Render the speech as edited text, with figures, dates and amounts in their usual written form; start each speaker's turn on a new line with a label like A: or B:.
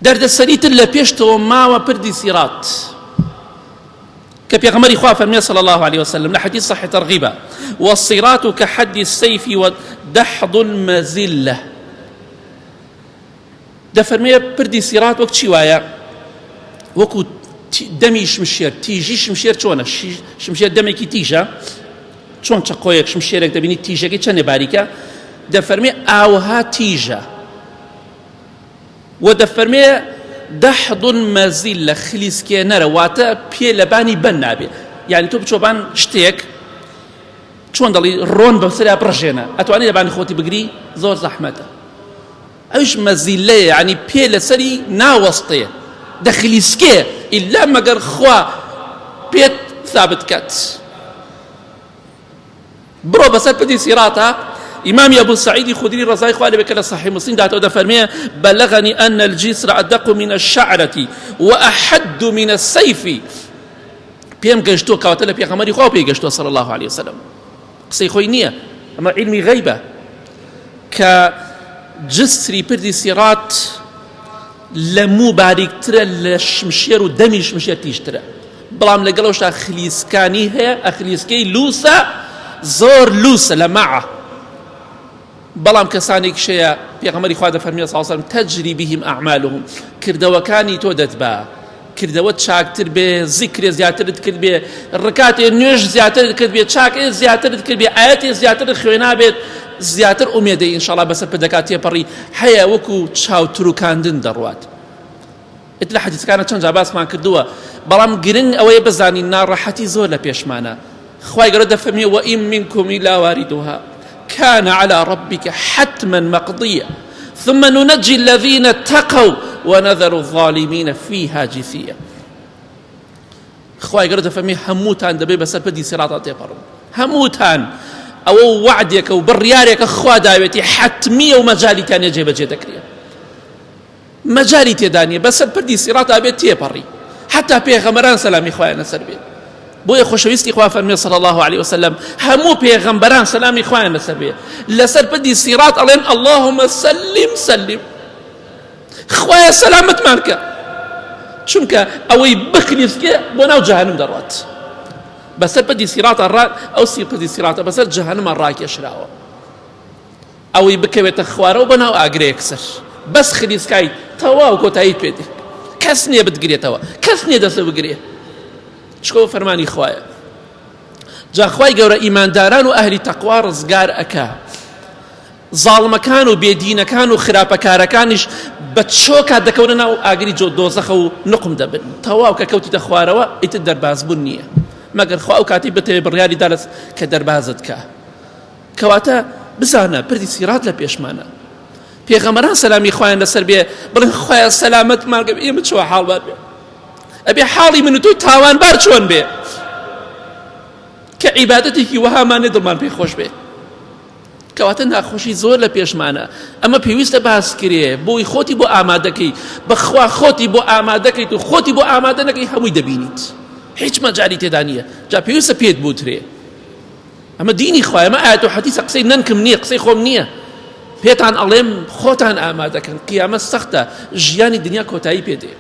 A: دەردەسەریتر لە پێشتەوە ماوە پردی سیرات کە پێغەمبەری خوا فەرمێ صلى الله عليه وسلم لە حەدیث صحیح تەرغیبە والصیرات كحد السيف ودحض المزلة دەفەرمێ پردی سیرات وەک چی وایە وەکو دەمی شمشێر تیژی شمشێر چۆنە شمشێر دەمێکی تیژە چۆن چەقۆیەک شمشێرێک دەبینی تیژەکەی چەندێ باریکە دەفەرمێ ئاوها تیژە و دەفەرمێ دەحض المەزیلە خلیسکێنەرە واتە پێ لەبانی بەن نابێ یعنی تۆ بچۆبان شتێک چۆن دەڵی ڕۆن بەسەریا بڕژێنە ئەتوانی لەبانی خۆتی بگری زۆر زەحمەتە ئەوش مەزیلەیە یعنی پێ لەسەری ناوەستەیە دەخلیسکێ ئیلا مەگەر خوا پێت ثابت کات بڕۆ بەسەر پردی سیراتە إمام أبو سعيد الخدري رضي الله عنه بكلا صحيح مسلم دعته دفرميه بلغني أن الجسر أدق من الشعرة وأحد من السيف بيام جشتو كواتلا بيغمري خو بيجشتو صلى الله عليه وسلم قصي خوينية أما علمي غيبة كجسري بردي سيرات لمو بارك ترى لشمشير ودمي شمشير تيشترى بلام لقلوش أخليسكاني هي أخليسكي لوسا زور لوسا لمعه بەڵام کەسانێک شەیە پێغەمبەری خوا دەفەرمێ صلی الله علیه و سلم تجری بهم أعمالهم کردەوەکانی تۆ دەتبا کردەوەت چاکتر بێ زیکرێ زیاترت کرد بێ ڕکاتێ نوێژ زیاترت کرد بێ چاکێ زیاترت کرد بێ ئاەتێ زیاترت خوێنا بێت زیاتر ئومێدەی ئینشاءالله بەسەر پردەکات تێپەڕی هەیە وەکو چاوتروکاندن دەڕوات ئیتر لە حەدیثەکانە چەند جا باسمان کردووە بەڵام گرنگ ئەوەیە بزانین ناڕەحەتی زۆر لە پێشمانە خوای گەورە دەفەرمێ وئین منکم إلا واردها كان على ربك حتما مقضيا ثم ننجي الذين اتقوا ونذر الظالمين فيها جثيا خواهي قرد فمي هموتان دبي بس بدي سراطات يبرم هموتان او وعدك او بريارك اخوا داويتي حتمية ومجالي كان يجيب جيدك مجالي تدانية بس بدي سراطة بيت يبري حتى بيغمران سلامي خواهي نسر بيت بۆیە خۆشەویستی خوا فەرمێ صلی الله عليه وسلم هەموو پێغەمبەران سەلامی خوایان لەسەر بێ لەسەر پردی سیرات ئەڵێن اللهم سلم سلم خوایە سەلامەتمان کە چونکە ئەوەی بخلیسکێ بۆ ناو جەهەنم دەڕوات بەسەر پردی سیراتە ڕات ئەو پردی سیراتە بەسەر جەهەنمە ڕاکێشراوە ئەوەی بکەوێتە خوارەوە بۆ ناو ئاگرەیەک سەر بەس خلیسکای تەواو کۆتاییت پێ دێ کەس نییە بتگرێتەوە کەس نییە دەسە بگرێ شكو فرماني خوايا جا خواي گەورە ئیمانداران و ئەهلی تەقوا ڕزگار ئەکا زاڵمەکان و بێدینەکان و خراپەکارەکانیش بە چۆکات دەکەونە ناو ئاگری دۆزەخە و نقم دەبن تەواو کە کەوتیتە خوارەوە ئیتر دەربازبوون نییە مەگەر خوا ئەو کاتی بتەوێ بڕیاری دالەس کە دەربازت کە کەواتە بزانە پردی سیرات لە پێشمانە پێغەمبەران سەلامی خوایان لەسەر بێ بڵێن خوایە سەلامەتمان کە ئێمە چۆ حاڵبات بێ ئەبێ حاڵی من و تۆی تاوانبار چۆن بێ کە عیبادەتێکی وەهامانێ دڵمان پێی خۆش بێ کەواتە ناخۆشی زۆر لە پێشمانە ئەمە پێویستە باس کرێ بۆی خۆتی بۆ ئامادەکەی بەخوا خۆتی بۆ ئامادەکەیت و خۆتی بۆ ئامادە نەکەی هەمووی دەبینیت هیچ مەجالی تێدا نییە جا پێویستە پێت بوترێ ئەمە دینی خوایە ئەمە ئاەت و حەدیثە قسەی نەنکم نییە قسەی خۆم نییە پێتان ئەڵێم خۆتان ئامادەکەن قیامەت سەختە ژیانی دنیا کۆتایی پێ دێ